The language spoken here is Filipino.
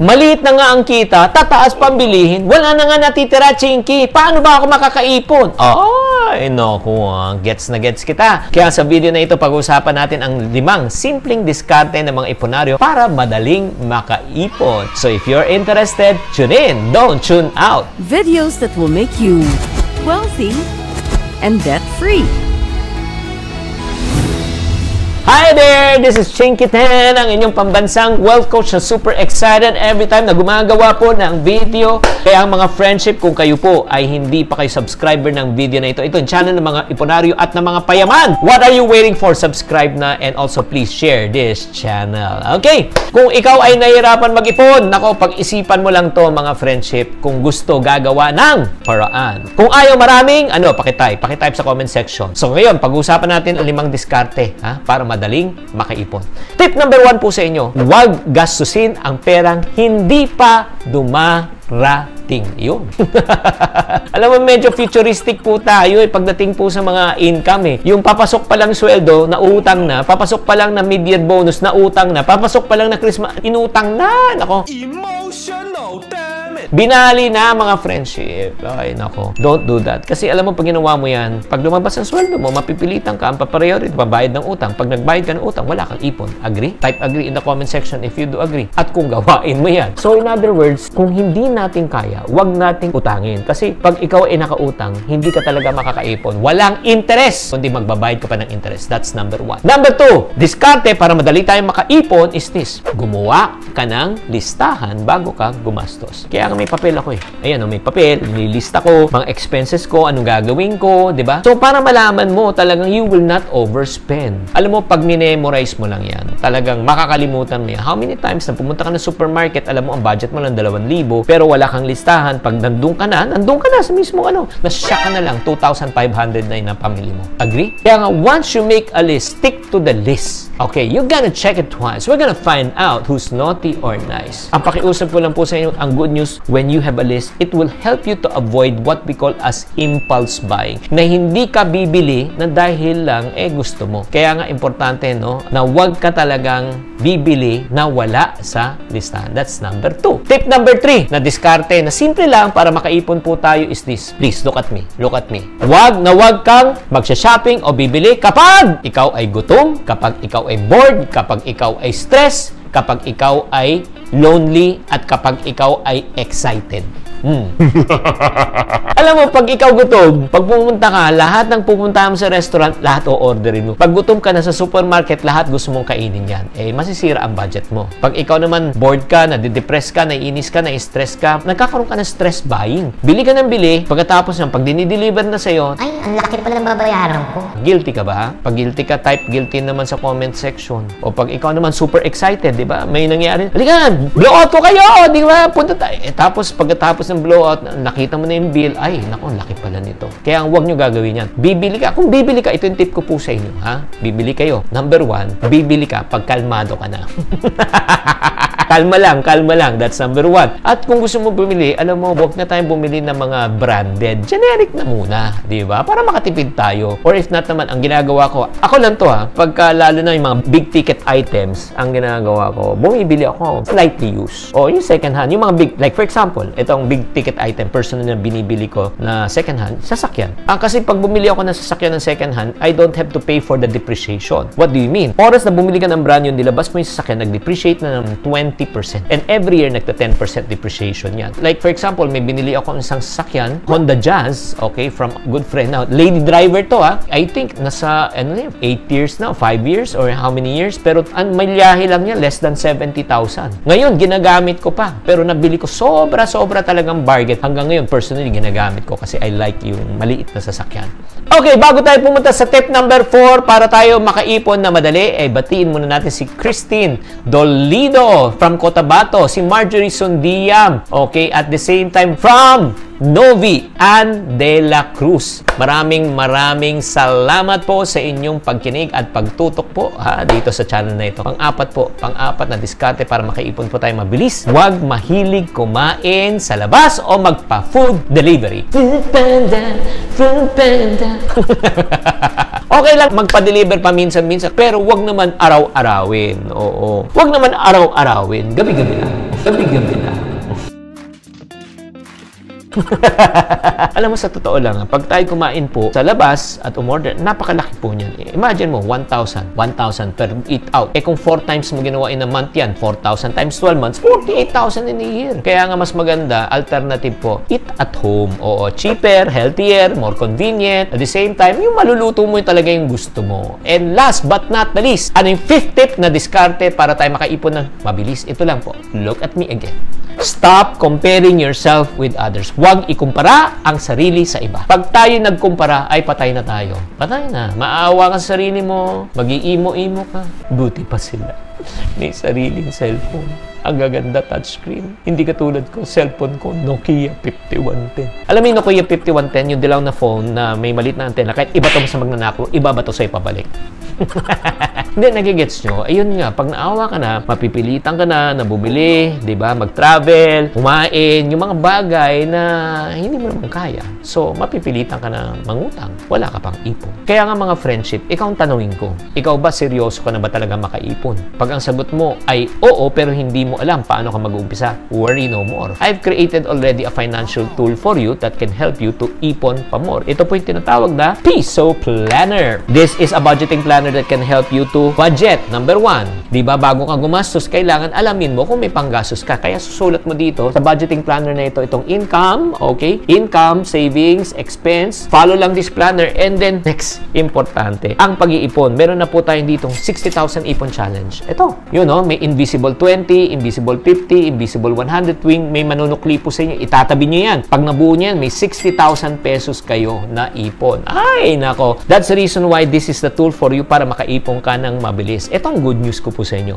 Maliit na nga ang kita, tataas pambilihin, wala na nga natitira, Chinky. Paano ba ako makakaipon? Ay, naku, gets na gets kita. Kaya sa video na ito, pag-uusapan natin ang 5 simpleng diskarte ng mga iponaryo para madaling makaipon. So if you're interested, tune in, don't tune out. Videos that will make you wealthy and debt-free. Hi there! This is Chinky Ten, ang inyong pambansang wealth coach na super excited every time na gumagawa po ng video. Kaya ang mga friendship, kung kayo po ay hindi pa kayo subscriber ng video na ito, ito yung channel ng mga iponaryo at ng mga payaman. What are you waiting for? Subscribe na and also please share this channel. Okay? Kung ikaw ay nahihirapan mag-ipon, nako, pag-isipan mo lang to mga friendship kung gusto gagawa ng paraan. Kung ayaw maraming, pakitype sa comment section. So ngayon, pag-uusapan natin ang 5 diskarte para madaling makaipon. Tip number 1 po sa inyo, huwag gastusin ang perang hindi pa dumarating. Yun. Alam mo, medyo futuristic po tayo pagdating po sa mga income Yung papasok pa lang sweldo, nautang na. Papasok pa lang na mid-year bonus, nautang na. Papasok pa lang na Christmas, inutang na. Nako. Emotional, damn it. Binali na mga friendship. Ay, nako. Don't do that. Kasi alam mo, pag ginawa mo yan, pag lumabas ang sweldo mo, mapipilitan ka, ang papriority, babayad ng utang. Pag nagbayad ka ng utang, wala kang ipon. Agree? Type agree in the comment section if you do agree. At kung gawain mo yan. So, in other words, kung hindi natin kaya, wag nating utangin. Kasi pag ikaw ay nakautang, hindi ka talaga makakaipon. Walang interest, kundi magbabayad ka pa ng interest. That's number 1. Number 2, diskarte para madali tayong makaipon is this. Gumawa ka ng listahan bago ka gumastos. Kaya may papel ako Ayan, may papel, nililista ko, mga expenses ko, anong gagawin ko, di ba? So, para malaman mo, talagang you will not overspend. Alam mo, pag minemorize mo lang yan, talagang makakalimutan mo yan. How many times na pumunta ka ng supermarket, alam mo, ang budget mo lang 2,000, pero wala kang listahan. Pag nandun ka na sa mismo nasya ka na lang, 2,500 na yun ang pamili mo. Agree? Kaya nga, once you make a list, stick to the list. Okay, you're gonna check it twice. We're gonna find out who's naughty or nice. Ang pakiusap ko lang po sa inyo, ang good news, when you have a list, it will help you to avoid what we call as impulse buying. Na hindi ka bibili na dahil lang gusto mo. Kaya nga importante na huwag ka talagang bibili na wala sa listahan. That's number 2. Tip number 3 na diskarte na simple lang para makaipon po tayo is this. Please, look at me. Look at me. Huwag kang magsha-shopping o bibili kapag ikaw ay gutom, kapag ikaw ay bored, kapag ikaw ay stress, kapag ikaw ay lonely, at kapag ikaw ay excited. Alam mo, pag ikaw gutom, pag pumunta ka, lahat ng pupunta mo sa restaurant, lahat o-orderin mo. Pag gutom ka na sa supermarket, lahat gusto mong kainin yan. Masisira ang budget mo. Pag ikaw naman bored ka, nadidepress ka, naiinis ka, na-stress ka, nagkakaroon ka ng stress buying. Bili ka ng bili, pagkatapos ng pag dinideliver na sa'yo, ay, ang laki pala ng babayaran ko. Guilty ka ba? Pag guilty ka, type guilty naman sa comment section. O pag ikaw naman super excited, di ba? May nangyari. Halika, blowout ko kayo! Di ba? Punta tayo. Tapos, pagkatapos ng blowout, nakita mo na yung bill, ay, naku, laki pala nito. Kaya ang huwag nyo gagawin yan. Bibili ka. Kung bibili ka, ito yung tip ko po sa inyo, Bibili kayo. Number 1, bibili ka pag kalmado ka na. Kalma lang. That's number 1. At kung gusto mo bumili, alam mo, huwag na tayong bumili ng mga branded. Generic na muna, di ba? Para makatipid tayo. Or if not naman, ang ginagawa ko, ako lang to pagka lalo na yung mga big ticket items, ang ginagawa ko, bumibili ako slightly used. O yung second hand, yung mga big, like for example, itong big ticket item, personal na binibili ko na second hand, sasakyan. Kasi pag bumili ako ng sasakyan ng second hand, I don't have to pay for the depreciation. What do you mean? Oras na bumili ka ng brand yun, nilabas mo yung sasakyan, nag-depreciate na ng 20%. And every year, nagta 10% depreciation yan. Like, for example, may binili ako ng isang sasakyan, Honda Jazz, okay, from a good friend. Now, lady driver to, I think, nasa, 8 years now, 5 years, or how many years, pero ang malyahe lang niya, less than 70,000. Ngayon, ginagamit ko pa. Pero nabili ko sobra talagang bargain. Hanggang ngayon, personally, ginagamit ko kasi I like yung maliit na sasakyan. Okay, bago tayo pumunta sa tip number 4 para tayo makaipon na madali, batiin muna natin si Christine Dolido from Cotabato, si Marjorie Sundiam, okay, at the same time from Novi Ann de la Cruz. Maraming salamat po sa inyong pagkinig at pagtutok po dito sa channel na ito. Pang-apat na diskarte para makaipon po tayo mabilis. Huwag mahilig kumain sa labas o magpa-food delivery. Food panda. Okay lang magpa-deliver paminsan-minsan, pero huwag naman araw-arawin. Oo. Huwag naman araw-arawin. Gabi-gabi lang. Gabi-gabi na. Alam mo, sa totoo lang, pag tayo kumain po sa labas at umorder, napakalaki po niyan. Imagine mo, 1,000 per eat out. Kung 4 times mo ginawa in a month yan, 4,000 times 12 months, 48,000 in a year. Kaya nga mas maganda, alternative po, eat at home. Oo, cheaper, healthier, more convenient. At the same time, yung maluluto mo yung talaga yung gusto mo. And last but not the least, ano yung 5th tip na diskarte para tayo makaipon ng mabilis? Ito lang po. Look at me again. Stop comparing yourself with others. Huwag ikumpara ang sarili sa iba. Pag tayo nagkumpara, ay patay na tayo. Patay na. Maawa ka sa sarili mo. Mag-iimo-imo ka. Buti pa sila. May sariling cellphone. Ang gaganda touchscreen. Hindi katulad ko, cellphone ko, Nokia 5110. Alam mo yung Nokia 5110, yung dilaw na phone na may maliit na antena, kahit iba to sa magnanakaw, iba ba to sa'yo pabalik? Hindi, nagigets nyo. Ayun nga, pag naawa ka na, mapipilitan ka na bumili, di ba? Mag-travel, kumain, yung mga bagay na hindi mo naman kaya. So, mapipilitan ka na mangutang. Wala ka pang ipon. Kaya nga mga friendship, ikaw ang tanungin ko. Ikaw ba seryoso ka na ba talaga makaipon? Pag ang sagot mo ay oo, pero hindi mo alam paano ka mag-uumpisa, worry no more. I've created already a financial tool for you that can help you to ipon pa more. Ito po yung tinatawag na Piso Planner. This is a budgeting planner that can help you to budget. Number 1, di ba, bago ka gumastos, kailangan alamin mo kung may panggastos ka. Kaya susulat mo dito sa budgeting planner na ito, itong income, okay? Income, savings, expense. Follow lang this planner. And then, next, importante, ang pag-iipon. Meron na po tayong ditong 60,000 ipon challenge. Ito, yun no, may invisible 20, invisible 50, invisible 100 tuwing may manunukli po sa inyo. Itatabi nyo yan. Pag nabuo nyo yan, may 60,000 pesos kayo na ipon. Ay, nako. That's the reason why this is the tool for you para makaipon ka ng mabilis. Ito ang good news ko po sa inyo.